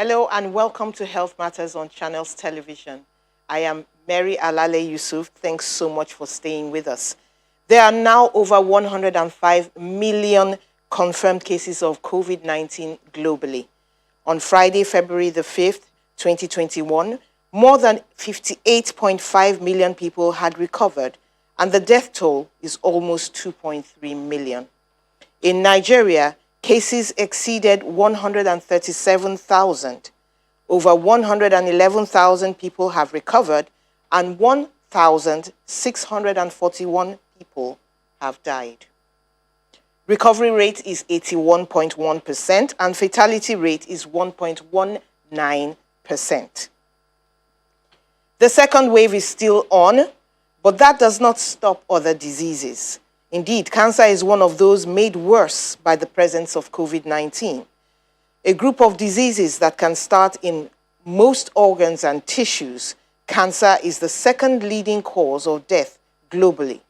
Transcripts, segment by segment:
Hello and welcome to Health Matters on Channels Television. I am Mary Alale Yusuf. Thanks so much for staying with us. There are now over 105 million confirmed cases of COVID-19 globally. On Friday, February the 5th, 2021, more than 58.5 million people had recovered, and the death toll is almost 2.3 million. In Nigeria, cases exceeded 137,000. Over 111,000 people have recovered, and 1,641 people have died. Recovery rate is 81.1%, and fatality rate is 1.19%. The second wave is still on, but that does not stop other diseases. Indeed, cancer is one of those made worse by the presence of COVID-19. A group of diseases that can start in most organs and tissues. Cancer is the second leading cause of death globally.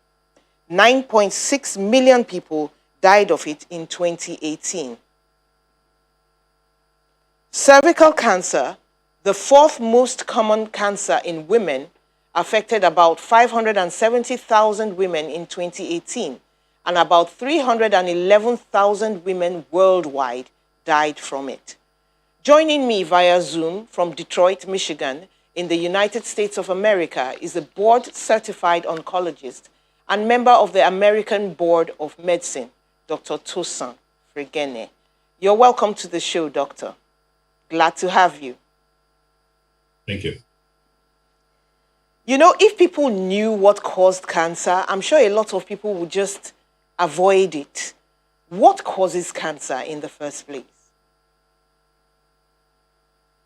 9.6 million people died of it in 2018. Cervical cancer, the fourth most common cancer in women, affected about 570,000 women in 2018, and about 311,000 women worldwide died from it. Joining me via Zoom from Detroit, Michigan, in the United States of America, is a board-certified oncologist and member of the American Board of Medicine, Dr. Tosin Fregene. You're welcome to the show, Doctor. Glad to have you. Thank you. You know, if people knew what caused cancer, I'm sure a lot of people would just avoid it. What causes cancer in the first place?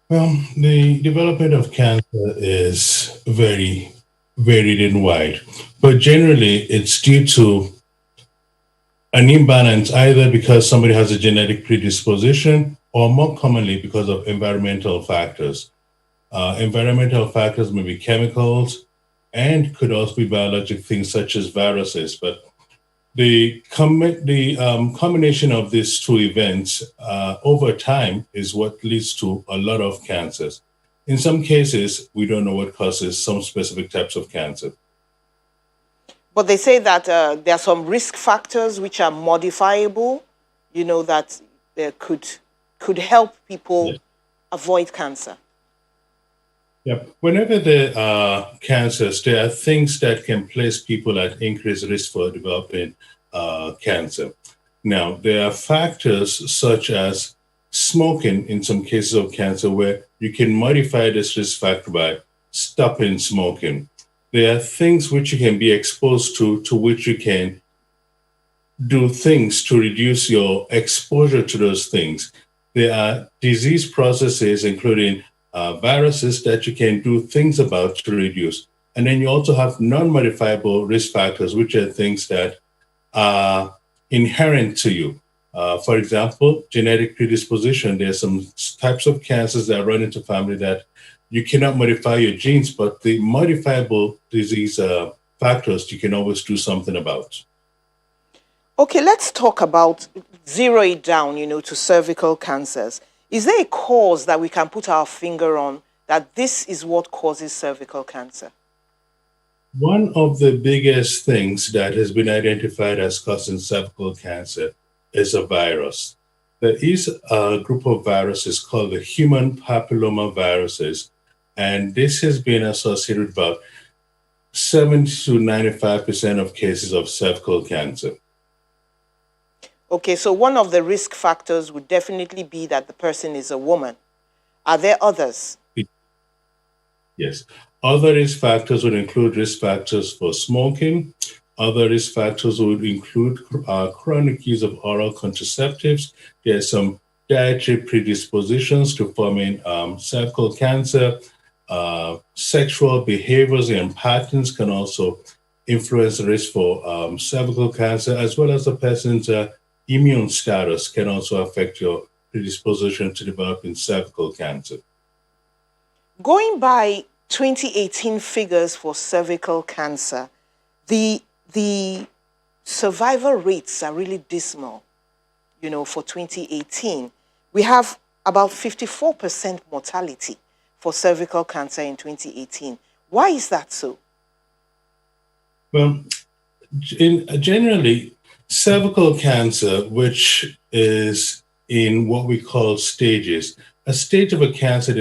Well, the development of cancer is very varied and wide, but generally it's due to an imbalance either because somebody has a genetic predisposition or more commonly because of environmental factors. Environmental factors may be chemicals and could also be biologic things such as viruses, but the combination of these two events over time is what leads to a lot of cancers. In some cases, we don't know what causes some specific types of cancer. But they say that there are some risk factors which are modifiable, you know, that could help people Yes. avoid cancer. Yep. Whenever there are cancers, there are things that can place people at increased risk for developing cancer. Now, there are factors such as smoking in some cases of cancer where you can modify this risk factor by stopping smoking. There are things which you can be exposed to which you can do things to reduce your exposure to those things. There are disease processes, including viruses, that you can do things about to reduce. And then you also have non-modifiable risk factors, which are things that are inherent to you. For example, genetic predisposition. There's some types of cancers that run into family that you cannot modify your genes, but the modifiable disease factors you can always do something about. Okay, let's talk about zero it down, you know, to cervical cancers. Is there a cause that we can put our finger on that this is what causes cervical cancer? One of the biggest things that has been identified as causing cervical cancer is a virus. There is a group of viruses called the human papilloma viruses, and this has been associated with about 70 to 95% of cases of cervical cancer. Okay, so one of the risk factors would definitely be that the person is a woman. Are there others? Yes. Other risk factors would include risk factors for smoking. Other risk factors would include chronic use of oral contraceptives. There are some dietary predispositions to forming cervical cancer. Sexual behaviors and patterns can also influence the risk for cervical cancer, as well as the person's immune status can also affect your predisposition to developing cervical cancer. Going by 2018 figures for cervical cancer, the survival rates are really dismal, you know, for 2018. We have about 54% mortality for cervical cancer in 2018. Why is that so? Well, generally, cervical cancer, which is in what we call stages, a stage of a cancer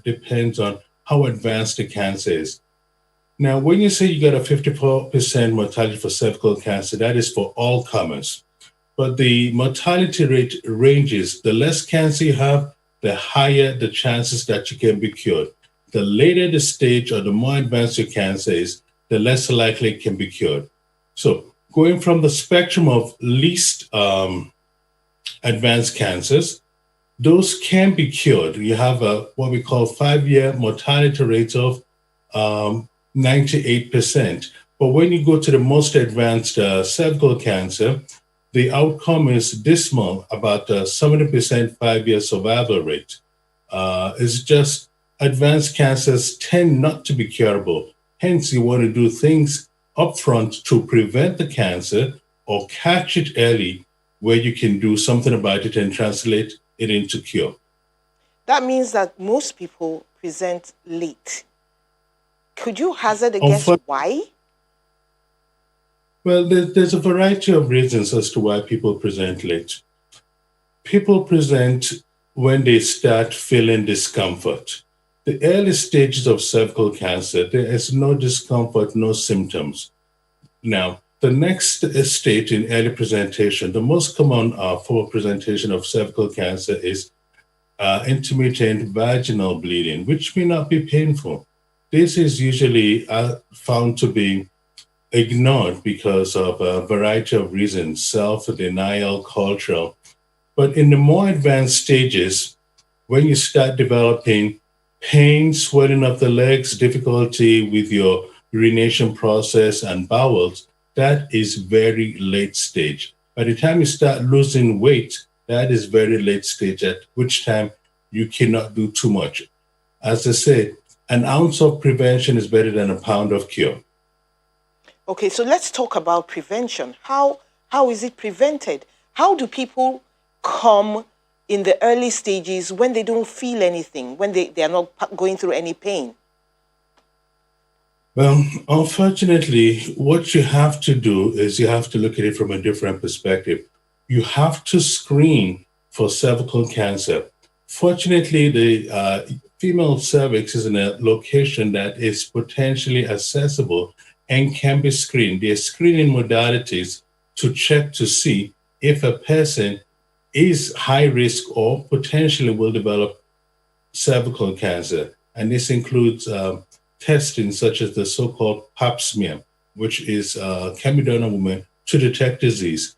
depends on how advanced the cancer is. Now, when you say you got a 54% mortality for cervical cancer, that is for all comers. But the mortality rate ranges. The less cancer you have, the higher the chances that you can be cured. The later the stage or the more advanced your cancer is, the less likely it can be cured. So going from the spectrum of least advanced cancers, those can be cured. You have what we call 5-year mortality rate of 98%. But when you go to the most advanced cervical cancer, the outcome is dismal, about 70% 5-year survival rate. It's just advanced cancers tend not to be curable. Hence, you want to do things upfront to prevent the cancer or catch it early where you can do something about it and translate it into cure. That means that most people present late. Could you hazard a guess why? Well, there's a variety of reasons as to why people present late. People present when they start feeling discomfort. The early stages of cervical cancer, there is no discomfort, no symptoms. Now, the next stage in early presentation, the most common form of presentation of cervical cancer is intermittent vaginal bleeding, which may not be painful. This is usually found to be ignored because of a variety of reasons, self-denial, cultural. But in the more advanced stages, when you start developing pain, swelling of the legs, difficulty with your urination process and bowels, that is very late stage. By the time you start losing weight, that is very late stage, at which time you cannot do too much. As I say, an ounce of prevention is better than a pound of cure. Okay, so let's talk about prevention. How is it prevented? How do people come in the early stages when they don't feel anything, when they are not going through any pain? Well, unfortunately, what you have to do is you have to look at it from a different perspective. You have to screen for cervical cancer. Fortunately, the female cervix is in a location that is potentially accessible and can be screened. There are screening modalities to check to see if a person is high risk or potentially will develop cervical cancer. And this includes testing such as the so-called pap smear, which can be done on women to detect disease.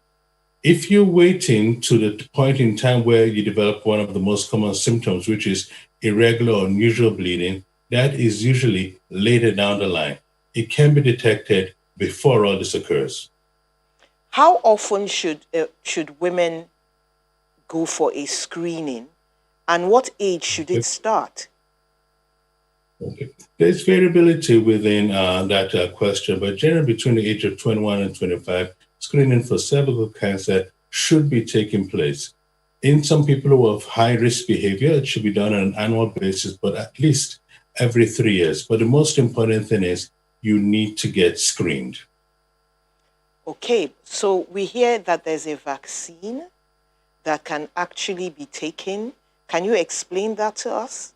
If you're waiting to the point in time where you develop one of the most common symptoms, which is irregular or unusual bleeding, that is usually later down the line. It can be detected before all this occurs. How often should women go for a screening, and what age should it start? Okay. There's variability within that question, but generally between the age of 21 and 25, screening for cervical cancer should be taking place. In some people who have high-risk behavior, it should be done on an annual basis, but at least every 3 years. But the most important thing is you need to get screened. Okay, so we hear that there's a vaccine that can actually be taken. Can you explain that to us?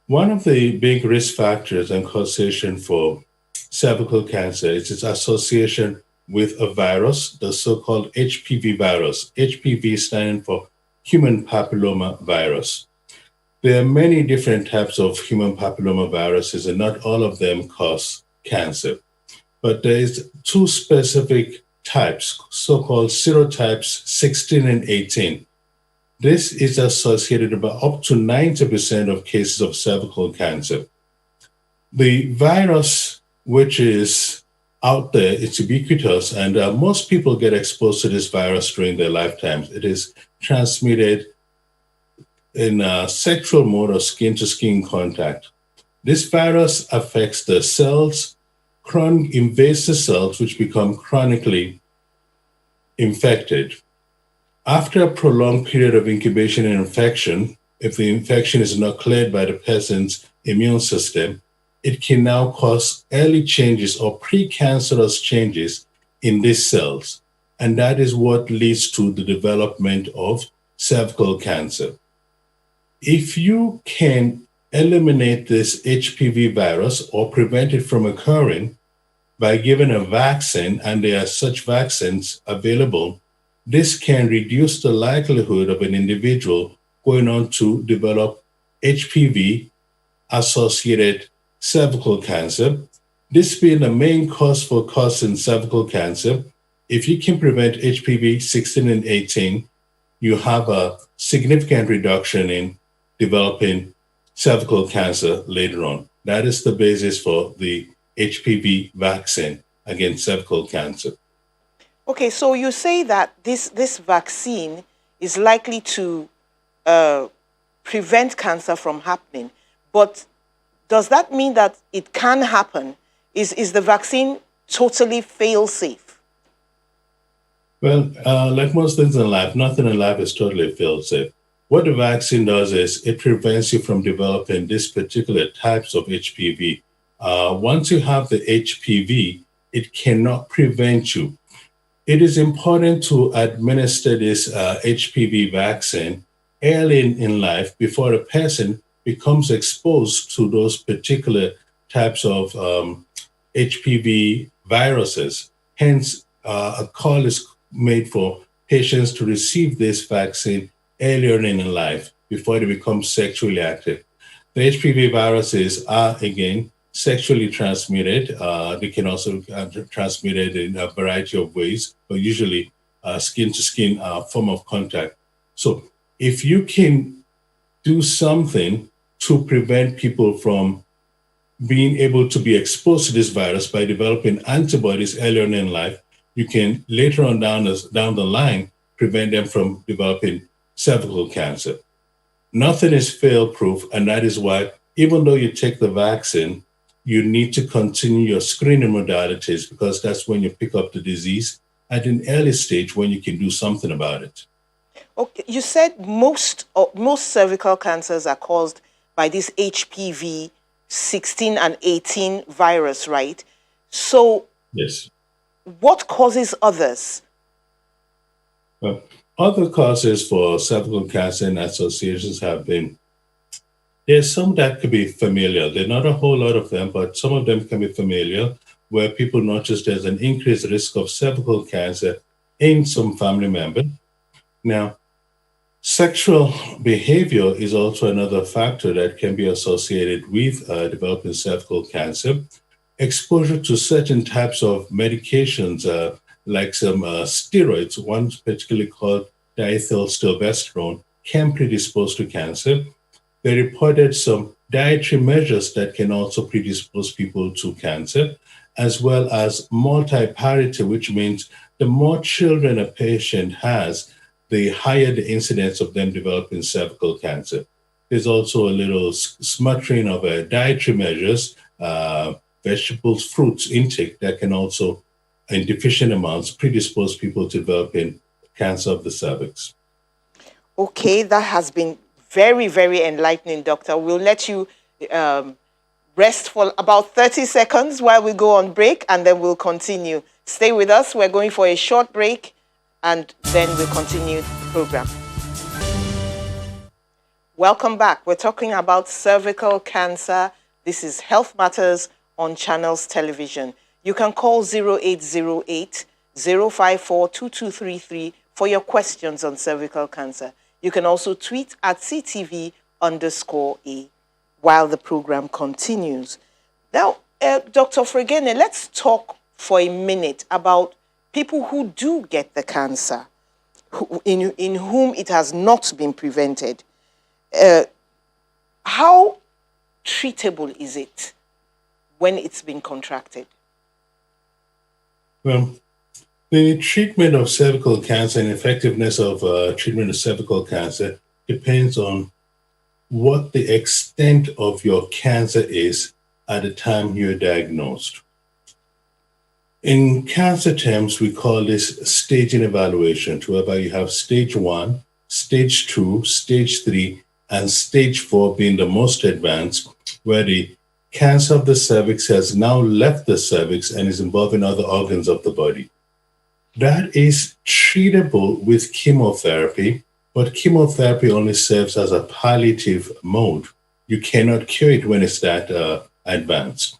One of the big risk factors and causation for cervical cancer is its association with a virus, the so-called HPV virus. HPV standing for human papilloma virus. There are many different types of human papilloma viruses, and not all of them cause cancer. But there is two specific types, so-called serotypes 16 and 18. This is associated with up to 90% of cases of cervical cancer. The virus, which is out there, it's ubiquitous, and most people get exposed to this virus during their lifetimes. It is transmitted in sexual mode or skin-to-skin contact. This virus affects the cells, chronic invasive cells, which become chronically infected. After a prolonged period of incubation and infection, if the infection is not cleared by the person's immune system, it can now cause early changes or precancerous changes in these cells. And that is what leads to the development of cervical cancer. If you can eliminate this HPV virus or prevent it from occurring by giving a vaccine, and there are such vaccines available, this can reduce the likelihood of an individual going on to develop HPV associated cervical cancer. This being the main cause for causing cervical cancer, if you can prevent HPV 16 and 18, you have a significant reduction in developing cervical cancer later on. That is the basis for the HPV vaccine against cervical cancer. Okay, so you say that this vaccine is likely to prevent cancer from happening, but does that mean that it can happen? Is the vaccine totally fail-safe? Well, like most things in life, nothing in life is totally fail-safe. What the vaccine does is it prevents you from developing these particular types of HPV. Once you have the HPV, it cannot prevent you. It is important to administer this HPV vaccine early in life before a person becomes exposed to those particular types of HPV viruses. Hence, a call is made for patients to receive this vaccine earlier in life before they become sexually active. The HPV viruses are, again, sexually transmitted. They can also be transmitted in a variety of ways, but usually skin-to-skin form of contact. So if you can do something to prevent people from being able to be exposed to this virus by developing antibodies earlier in life, you can later on down the line prevent them from developing cervical cancer. Nothing is fail-proof, and that is why even though you take the vaccine, you need to continue your screening modalities, because that's when you pick up the disease at an early stage when you can do something about it. Okay, you said most cervical cancers are caused by this HPV 16 and 18 virus, right? So Yes. what causes others? Well, other causes for cervical cancer and associations have been, there's some that could be familial. There are not a whole lot of them, but some of them can be familial, where people notice there's an increased risk of cervical cancer in some family members. Now, sexual behavior is also another factor that can be associated with developing cervical cancer. Exposure to certain types of medications, like some steroids, one particularly called diethylstilbestrone, can predispose to cancer. They reported some dietary measures that can also predispose people to cancer, as well as multiparity, which means the more children a patient has, the higher the incidence of them developing cervical cancer. There's also a little smattering of dietary measures, vegetables, fruits intake that can also, in deficient amounts, predispose people to developing cancer of the cervix. Okay, that has been very, very enlightening, doctor. We'll let you rest for about 30 seconds while we go on break, and then we'll continue. Stay with us. We're going for a short break, and then we'll continue the program. Welcome back. We're talking about cervical cancer. This is Health Matters on Channels Television. You can call 0808 054 2233 for your questions on cervical cancer. You can also tweet at CTV_A while the program continues. Now, Dr. Fregene, let's talk for a minute about people who do get the cancer, in whom it has not been prevented. How treatable is it when it's been contracted? Well, the treatment of cervical cancer and effectiveness of treatment of cervical cancer depends on what the extent of your cancer is at the time you're diagnosed. In cancer terms, we call this staging evaluation, whereby you have stage one, stage two, stage three, and stage four being the most advanced, where the cancer of the cervix has now left the cervix and is involving other organs of the body. That is treatable with chemotherapy, but chemotherapy only serves as a palliative mode. You cannot cure it when it's that advanced.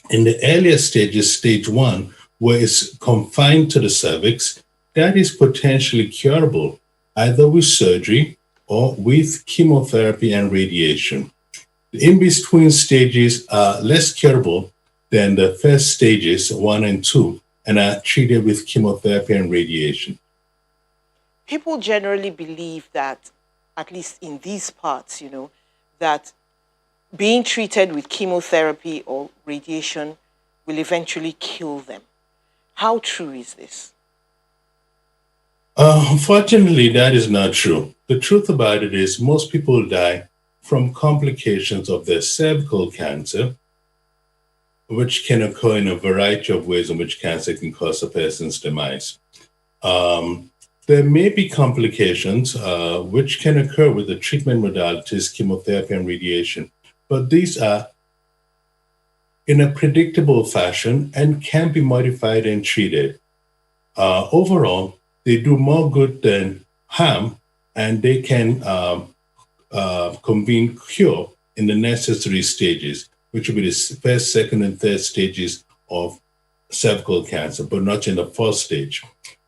In the earlier stages, stage one, where it's confined to the cervix, that is potentially curable either with surgery or with chemotherapy and radiation. The in between stages are less curable than the first stages, one and two, and are treated with chemotherapy and radiation. People generally believe that, at least in these parts, that being treated with chemotherapy or radiation will eventually kill them. How true is this? Unfortunately, that is not true. The truth about it is, most people die from complications of their cervical cancer, which can occur in a variety of ways in which cancer can cause a person's demise. Um, there may be complications which can occur with the treatment modalities, chemotherapy and radiation, but these are in a predictable fashion and can be modified and treated. Overall, they do more good than harm, and they can convene cure in the necessary stages, which will be the first, second, and third stages of cervical cancer, but not in the fourth stage.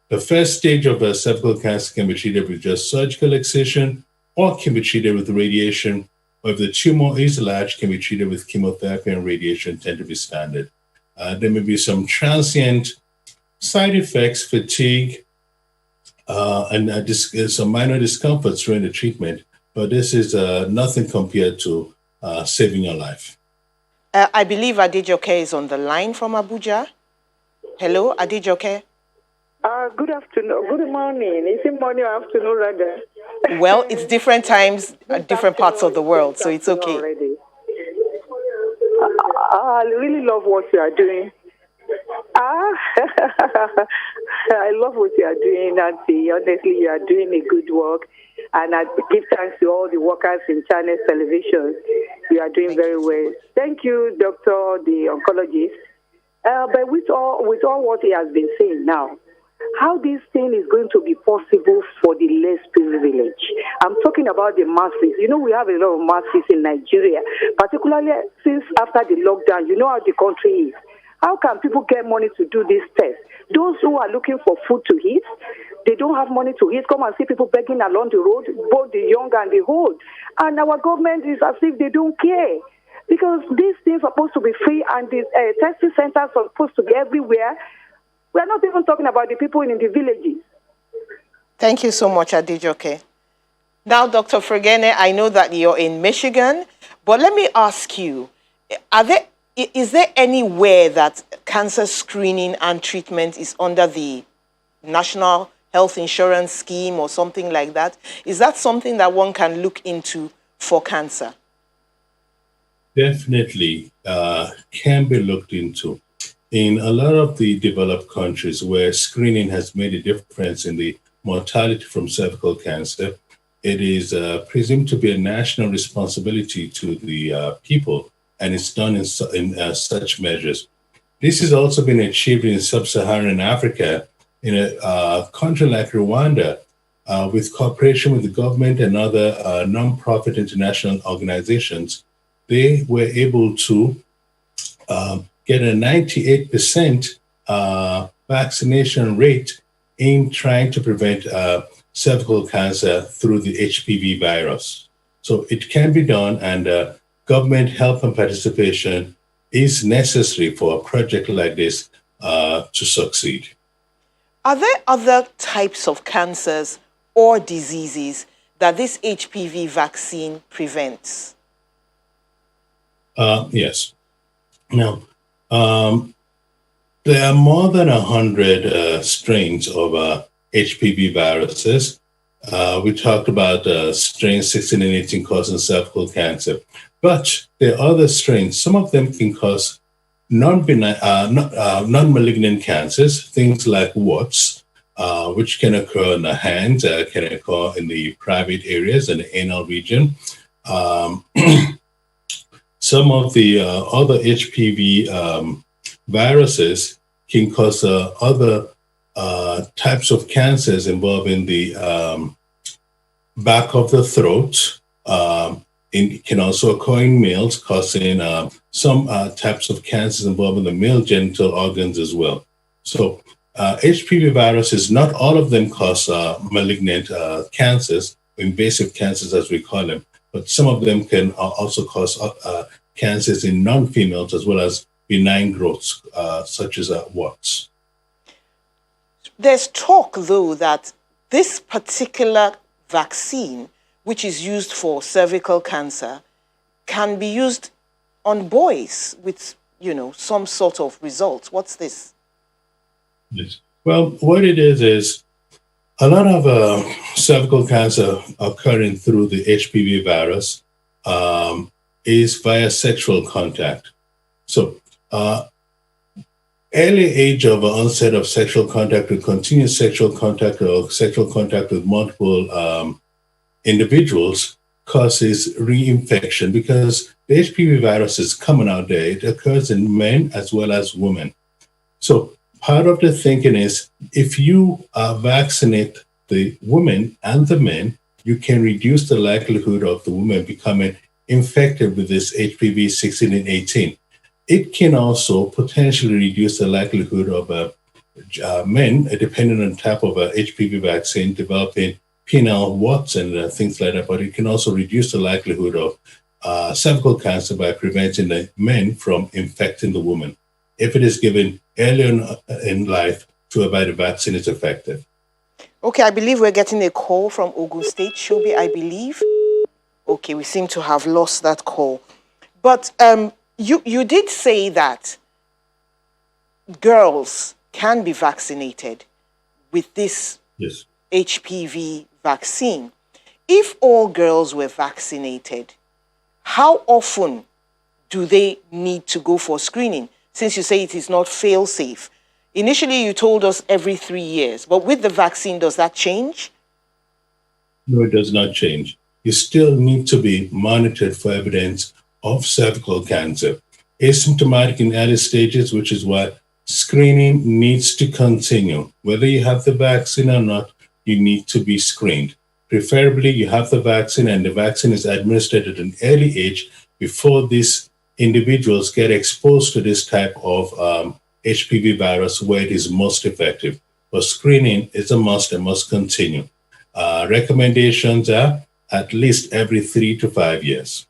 The first stage of cervical cancer can be treated with just surgical excision or can be treated with radiation, or if the tumor is large, can be treated with chemotherapy and radiation tend to be standard. There may be some transient side effects, fatigue, and some minor discomforts during the treatment, but this is nothing compared to saving your life. I believe Adejoke is on the line from Abuja. Hello, Adejoke. Good afternoon. Good morning. Is it morning or afternoon, rather? Well, it's different times at different parts of the world, so it's okay. Already. I really love what you are doing. I love what you are doing, Nancy. Honestly, you are doing a good work. And I give thanks to all the workers in Channel Television. You are doing very well. Thank you, Doctor, the oncologist. But with all what he has been saying now, how this thing is going to be possible for the less privileged. I'm talking about the masses. You know, we have a lot of masses in Nigeria, particularly since after the lockdown. You know how the country is. How can people get money to do this test? Those who are looking for food to eat, they don't have money to eat. Come and see people begging along the road, both the young and the old. And our government is as if they don't care. Because these things are supposed to be free and these testing centers are supposed to be everywhere. We're not even talking about the people in the villages. Thank you so much, Adejoke. Now, Dr. Fregene, I know that you're in Michigan, but let me ask you, is there anywhere that cancer screening and treatment is under the National Health Insurance Scheme or something like that? Is that something that one can look into for cancer? Definitely can be looked into. In a lot of the developed countries where screening has made a difference in the mortality from cervical cancer, it is presumed to be a national responsibility to the people, and it's done in such measures. This has also been achieved in sub-Saharan Africa, in a country like Rwanda, with cooperation with the government and other non-profit international organizations. They were able to get a 98% vaccination rate in trying to prevent cervical cancer through the HPV virus. So it can be done, and government help and participation is necessary for a project like this to succeed. Are there other types of cancers or diseases that this HPV vaccine prevents? Yes. Now, there are more than 100 strains of HPV viruses. We talked about strains 16 and 18 causing cervical cancer, but there are other strains. Some of them can cause non-malignant cancers, things like warts, which can occur in the hands, can occur in the private areas and the anal region. Um, some of the other HPV viruses can cause other types of cancers involving the back of the throat. It can also occur in males, causing some types of cancers involving the male genital organs as well. So HPV viruses, not all of them cause malignant cancers, invasive cancers as we call them, but some of them can also cause cancers in non-females as well as benign growths, such as warts. There's talk, though, that this particular vaccine, which is used for cervical cancer, can be used on boys with, some sort of results. What's this? Yes. Well, what it is a lot of cervical cancer occurring through the HPV virus is via sexual contact. So, early age of onset of sexual contact with continuous sexual contact or sexual contact with multiple individuals causes reinfection because the HPV virus is common out there. It occurs in men as well as women. So part of the thinking is if you vaccinate the women and the men, you can reduce the likelihood of the women becoming infected with this HPV 16 and 18. It can also potentially reduce the likelihood of men, depending on the type of HPV vaccine, developing penile warts and things like that. But it can also reduce the likelihood of cervical cancer by preventing the men from infecting the woman. If it is given early in life to whereby the vaccine is effective. Okay, I believe we're getting a call from Ogun State. Shobi, I believe. Okay, we seem to have lost that call. But you did say that girls can be vaccinated with this Yes. HPV vaccine. If all girls were vaccinated, how often do they need to go for screening? Since you say it is not fail-safe. Initially, you told us every 3 years, but with the vaccine, does that change? No, it does not change. You still need to be monitored for evidence of cervical cancer. Asymptomatic in early stages, which is why screening needs to continue. Whether you have the vaccine or not, you need to be screened. Preferably, you have the vaccine and the vaccine is administered at an early age before these individuals get exposed to this type of HPV virus where it is most effective. But screening is a must and must continue. Recommendations are at least every 3 to 5 years.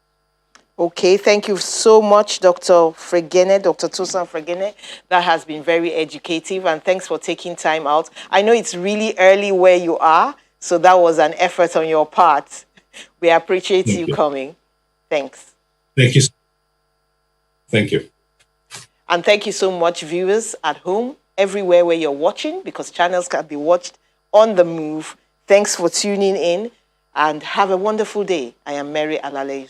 Okay, thank you so much, Dr. Fregene, Dr. Tosan Fregene. That has been very educative, and thanks for taking time out. I know it's really early where you are, so that was an effort on your part. We appreciate you coming. Thanks. Thank you. Thank you. And thank you so much, viewers at home, everywhere where you're watching, because channels can be watched on the move. Thanks for tuning in, and have a wonderful day. I am Mary Alale.